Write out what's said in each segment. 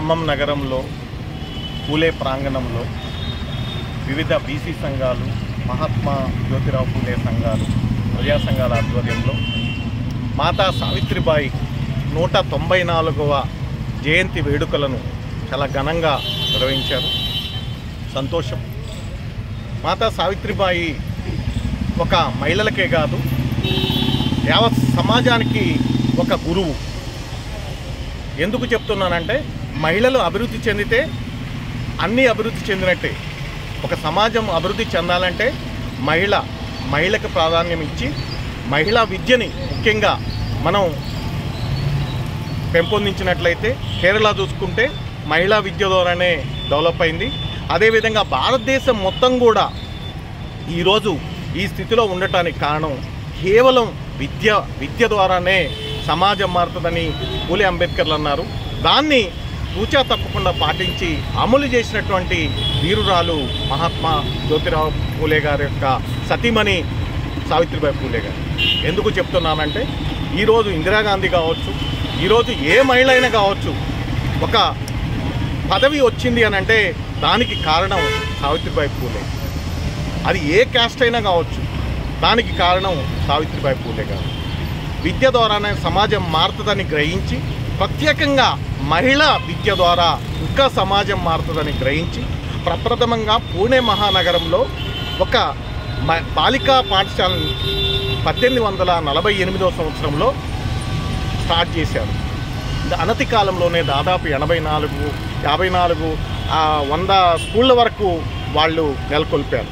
ఖమ్మం నగరంలో పూలే ప్రాంగణంలో వివిధ బీసీ సంఘాలు, మహాత్మా జ్యోతిరావు పూలే సంఘాలు, ప్రజా సంఘాల ఆధ్వర్యంలో మాతా సావిత్రిబాయి 194వ జయంతి వేడుకలను చాలా ఘనంగా నిర్వహించారు. సంతోషం. మాతా సావిత్రిబాయి ఒక మహిళలకే కాదు, యావత్ సమాజానికి ఒక గురువు. ఎందుకు చెప్తున్నానంటే, మహిళలు అభివృద్ధి చెందితే అన్నీ అభివృద్ధి చెందినట్టే. ఒక సమాజం అభివృద్ధి చెందాలంటే మహిళకు ప్రాధాన్యం ఇచ్చి మహిళా విద్యని ముఖ్యంగా మనం పెంపొందించినట్లయితే, కేరళ చూసుకుంటే మహిళా విద్య ద్వారానే డెవలప్ అయింది. అదేవిధంగా భారతదేశం మొత్తం కూడా ఈరోజు ఈ స్థితిలో ఉండటానికి కారణం కేవలం విద్య ద్వారానే సమాజం మారుతుందని పూలే అంబేద్కర్లు అన్నారు. దాన్ని తూచా తప్పకుండా పాటించి అమలు చేసినటువంటి వీరురాలు మహాత్మా జ్యోతిరావు పూలే గారి యొక్క సతీమణి సావిత్రిబాయి పూలే గారు. ఎందుకు చెప్తున్నానంటే, ఈరోజు ఇందిరాగాంధీ కావచ్చు, ఈరోజు ఏ మహిళ అయినా కావచ్చు, ఒక పదవి వచ్చింది అని అంటే దానికి కారణం సావిత్రిబాయి పూలే. అది ఏ క్యాస్ట్ అయినా కావచ్చు, దానికి కారణం సావిత్రిబాయి పూలే గారు. విద్య ద్వారానే సమాజం మారుతుందని గ్రహించి, ప్రత్యేకంగా మహిళా విద్య ద్వారా ఇంకా సమాజం మారుతుందని గ్రహించి, ప్రప్రథమంగా పూణే మహానగరంలో ఒక బాలికా పాఠశాలను 1848వ సంవత్సరంలో స్టార్ట్ చేశారు. అనతి కాలంలోనే దాదాపు 84, 54, 100 స్కూళ్ళ వరకు వాళ్ళు నెలకొల్పారు.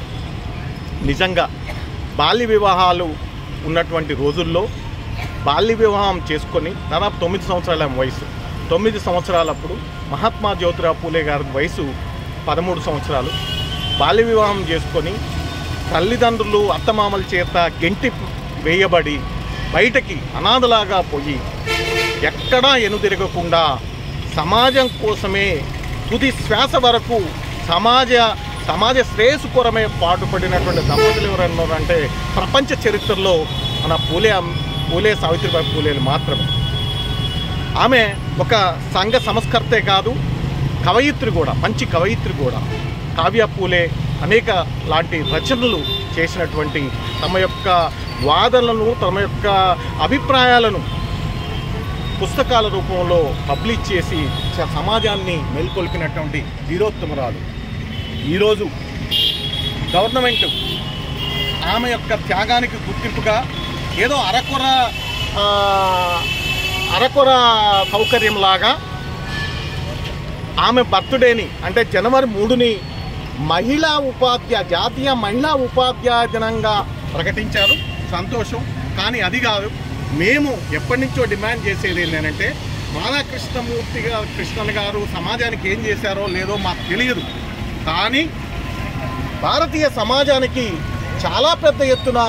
నిజంగా బాల్య వివాహాలు ఉన్నటువంటి రోజుల్లో బాల్య వివాహం చేసుకొని దాదాపు 9 సంవత్సరాల వయసు, 9 సంవత్సరాలప్పుడు మహాత్మా జ్యోతిరావు పూలే గారి వయసు 13 సంవత్సరాలు. బాల్య వివాహం చేసుకొని తల్లిదండ్రులు అత్తమామల చేత గెంటి వేయబడి బయటకి అనాథలాగా పోయి ఎక్కడా ఎనుదిరగకుండా సమాజం కోసమే తుది శ్వాస వరకు సమాజ శ్రేయస్సు కొరమే పాటుపడినటువంటి దంపతులు ఎవరన్నారంటే ప్రపంచ చరిత్రలో మన పూలే సావిత్రిబాయి పూలేలు మాత్రమే. ఆమె ఒక సంఘ సంస్కర్తే కాదు, కవయిత్రి కూడా, మంచి కవయిత్రి కూడా. కావ్య పూలే అనేక లాంటి రచనలు చేసినటువంటి, తమ యొక్క వాదనలను, తమ యొక్క అభిప్రాయాలను పుస్తకాల రూపంలో పబ్లిష్ చేసి సమాజాన్ని మేల్కొల్పినటువంటి ధీరోత్తమురాలు. ఈరోజు గవర్నమెంట్ ఆమె యొక్క త్యాగానికి గుర్తింపుగా ఏదో అరకొర సౌకర్యంలాగా ఆమె బర్త్డేని, అంటే జనవరి 3ని జాతీయ మహిళా ఉపాధ్యాయ దినంగా ప్రకటించారు. సంతోషం. కానీ అది కాదు, మేము ఎప్పటి నుంచో డిమాండ్ చేసేది ఏంటంటే, కృష్ణన్ గారు సమాజానికి ఏం చేశారో లేదో మాకు తెలియదు, కానీ భారతీయ సమాజానికి చాలా పెద్ద ఎత్తున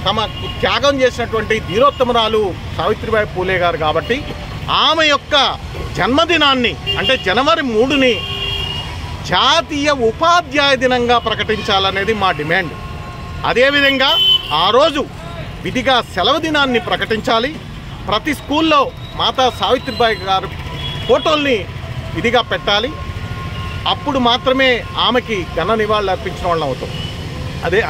తమ త్యాగం చేసినటువంటి ధీరోత్తమురాలు సావిత్రిబాయి పూలే గారు. కాబట్టి ఆమె యొక్క జన్మదినాన్ని, అంటే జనవరి 3ని జాతీయ ఉపాధ్యాయ దినంగా ప్రకటించాలనేది మా డిమాండ్. అదేవిధంగా ఆ రోజు విధిగా సెలవు దినాన్ని ప్రకటించాలి. ప్రతి స్కూల్లో మాతా సావిత్రిబాయి గారు ఫోటోల్ని విధిగా పెట్టాలి. అప్పుడు మాత్రమే ఆమెకి ఘన నివాళులు అర్పించిన వాళ్ళం అవుతాం.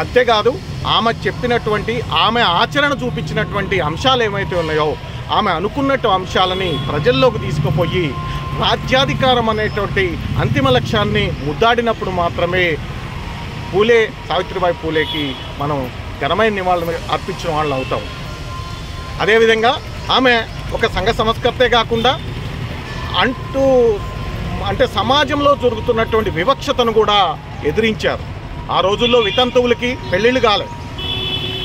అంతేకాదు, ఆమె చెప్పినటువంటి, ఆమె ఆచరణ చూపించినటువంటి అంశాలు ఏమైతే ఉన్నాయో, ఆమె అనుకున్నట్టు అంశాలని ప్రజల్లోకి తీసుకుపోయి రాజ్యాధికారం అనేటువంటి అంతిమ లక్ష్యాన్ని ముద్దాడినప్పుడు మాత్రమే సావిత్రిబాయి పూలేకి మనం ఘనమైన నివాళులు అర్పించిన వాళ్ళు అవుతాం. అదేవిధంగా ఆమె ఒక సంఘ సంస్కర్తే కాకుండా అంటే సమాజంలో జరుగుతున్నటువంటి వివక్షతను కూడా ఎదిరించారు. ఆ రోజుల్లో వితంతువులకి పెళ్ళిళ్ళు కాలేదు,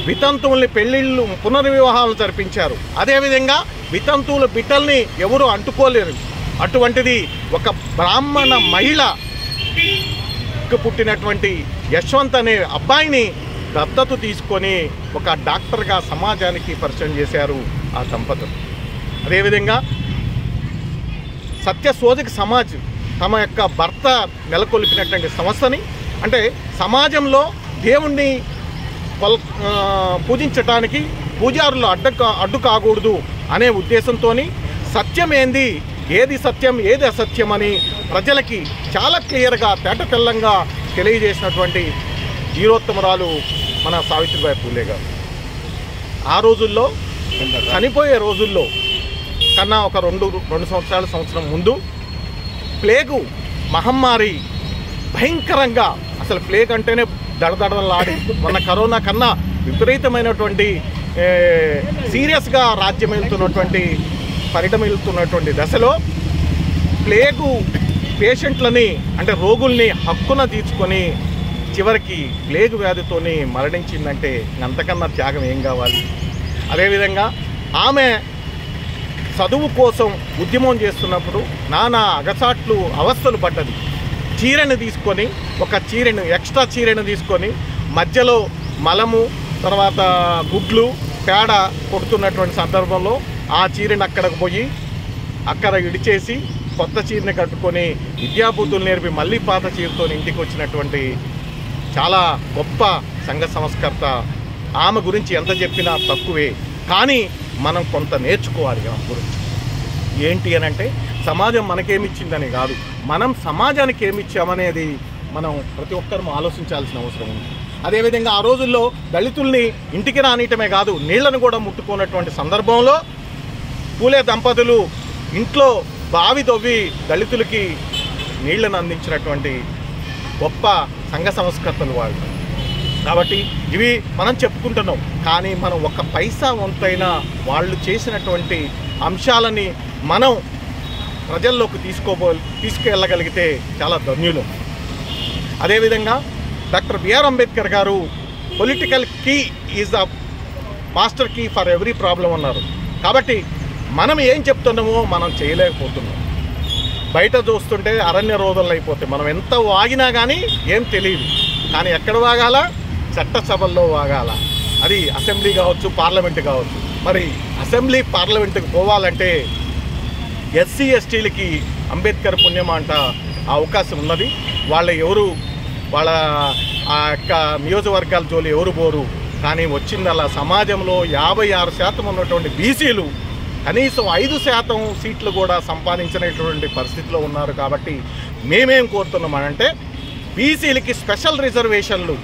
వితంతువుల్ని పెళ్ళిళ్ళు పునర్వివాహాలు జరిపించారు. అదేవిధంగా వితంతువుల బిడ్డల్ని ఎవరూ అంటుకోలేరు. అటువంటిది ఒక బ్రాహ్మణ మహిళకు పుట్టినటువంటి యశ్వంత్ అనే అబ్బాయిని దత్తత తీసుకొని ఒక డాక్టర్గా సమాజానికి పరిచయం చేశారు ఆ దంపతులు. అదేవిధంగా సత్యశోధక సమాజ్ తమ యొక్క భర్త నెలకొల్పినటువంటి సంస్థని, అంటే సమాజంలో దేవుణ్ణి పూజించడానికి పూజారులు అడ్డు కాకూడదు అనే ఉద్దేశంతో సత్యమేంది ఏది సత్యం ఏది అసత్యం అని ప్రజలకి చాలా క్లియర్గా తేటతెల్లంగా తెలియజేసినటువంటి వీరోత్తమరాలు మన సావిత్రిబాయి పూలే గారు. ఆ రోజుల్లో చనిపోయే రోజుల్లో కన్నా ఒక రెండు సంవత్సరం ముందు ప్లేగు మహమ్మారి భయంకరంగా, అసలు ప్లేగ్ అంటేనే దడదడలాడి మొన్న కరోనా కన్నా విపరీతమైనటువంటి సీరియస్గా పరిణమిల్తున్నటువంటి దశలో ప్లేగు పేషెంట్లని అంటే రోగుల్ని హక్కున తీర్చుకొని చివరికి ప్లేగు వ్యాధితోని మరణించిందంటే అంతకన్నా త్యాగం ఏం కావాలి. అదేవిధంగా ఆమె చదువు కోసం ఉద్యమం చేస్తున్నప్పుడు నానా అగసాట్లు అవస్థలు పడ్డది. చీరను తీసుకొని ఎక్స్ట్రా చీరను తీసుకొని మధ్యలో మలము తర్వాత గుడ్లు పేడ కొడుతున్నటువంటి సందర్భంలో ఆ చీరను అక్కడికి పోయి అక్కడ ఇడిచేసి కొత్త చీరని కట్టుకొని విద్యాబుద్ధులు నేర్పి మళ్ళీ పాత చీరతో ఇంటికి వచ్చినటువంటి చాలా గొప్ప సంఘ సంస్కర్త. ఆమె గురించి ఎంత చెప్పినా తక్కువే. కానీ మనం కొంత నేర్చుకోవాలి ఆమె గురించి. ఏంటి అని అంటే సమాజం మనకేమిచ్చిందని కాదు, మనం సమాజానికి ఏమిచ్చామనేది మనం ప్రతి ఒక్కరూ ఆలోచించాల్సిన అవసరం ఉంది. అదేవిధంగా ఆ రోజుల్లో దళితుల్ని ఇంటికి రానియటమే కాదు, నీళ్లను కూడా ముట్టుకున్నటువంటి సందర్భంలో పూలే దంపతులు ఇంట్లో బావి తవ్వి దళితులకి నీళ్లను అందించినటువంటి గొప్ప సంఘ సంస్కర్తలు వాళ్ళు. కాబట్టి ఇవి మనం చెప్పుకుంటున్నాం, కానీ మనం ఒక పైసా వంతైనా వాళ్ళు చేసినటువంటి అంశాలని మనం ప్రజల్లోకి తీసుకెళ్ళగలిగితే చాలా ధన్యులు. అదేవిధంగా డాక్టర్ బిఆర్ అంబేద్కర్ గారు political key is the master key for every problem అన్నారు. కాబట్టి మనం ఏం చెప్తున్నామో మనం చేయలేకపోతున్నాం. బయట చూస్తుంటే అరణ్య రోదనలు అయిపోతాయి. మనం ఎంత వాగినా కానీ ఏం తెలియదు. కానీ ఎక్కడ వాగాల? చట్టసభల్లో వాగాల. అది అసెంబ్లీ కావచ్చు, పార్లమెంటు కావచ్చు. మరి అసెంబ్లీ పార్లమెంటుకు పోవాలంటే ఎస్సీ ఎస్టీలకి అంబేద్కర్ పుణ్యం అంట అవకాశం ఉన్నది. వాళ్ళ ఆ యొక్క నియోజకవర్గాల జోలి ఎవరు పోరు. కానీ వచ్చిందల్లా సమాజంలో 56% ఉన్నటువంటి బీసీలు కనీసం 5% సీట్లు కూడా సంపాదించినటువంటి పరిస్థితిలో ఉన్నారు. కాబట్టి మేమేం కోరుతున్నామనంటే బీసీలకి స్పెషల్ రిజర్వేషన్లు,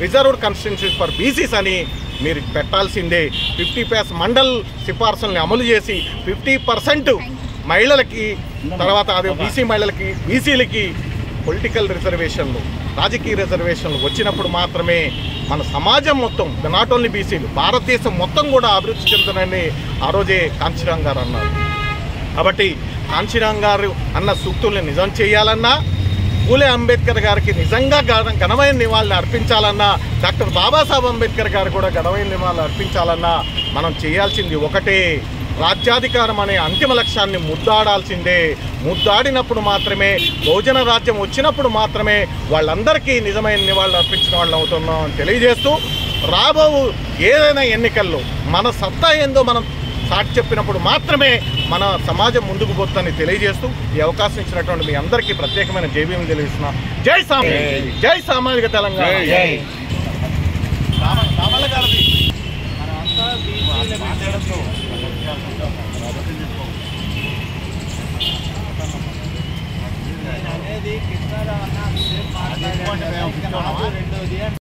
రిజర్వ్డ్ కాన్స్టిట్యున్సీస్ ఫర్ బీసీస్ అని మీరు పెట్టాల్సిందే. 50% మండల్ సిఫార్సుల్ని అమలు చేసి 50% మహిళలకి, తర్వాత అదే బీసీ మహిళలకి, బీసీలకి పొలిటికల్ రిజర్వేషన్లు, రాజకీయ రిజర్వేషన్లు వచ్చినప్పుడు మాత్రమే మన సమాజం మొత్తం, నాట్ ఓన్లీ బీసీలు, భారతదేశం మొత్తం కూడా అభివృద్ధి చెందుతుందని ఆ రోజే కాంచీరాం గారు అన్నారు. కాబట్టి కాంచీరాం గారు అన్న సూక్తుల్ని నిజం చేయాలన్నా, పూలే అంబేద్కర్ గారికి నిజంగా ఘనమైన నివాళులు అర్పించాలన్నా, డాక్టర్ బాబాసాహెబ్ అంబేద్కర్ గారు కూడా ఘనమైన నివాళులు అర్పించాలన్నా మనం చేయాల్సింది ఒకటే, రాజ్యాధికారం అనే అంతిమ లక్ష్యాన్ని ముద్దాడాల్సిందే. ముద్దాడినప్పుడు మాత్రమే, బహుజన రాజ్యం వచ్చినప్పుడు మాత్రమే వాళ్ళందరికీ నిజమైన నివాళులు అర్పించిన వాళ్ళు అవుతున్నాం అని తెలియజేస్తూ, రాబో ఏదైనా ఎన్నికల్లో మన సత్తా ఏందో మనం సాటి చెప్పినప్పుడు మాత్రమే మన సమాజం ముందుకు పోతుందని తెలియజేస్తూ ఈ అవకాశం ఇచ్చినటువంటి మీ అందరికీ ప్రత్యేకమైన జైభీం తెలియజేస్తున్నాం. జై సామాజిక తెలంగాణ.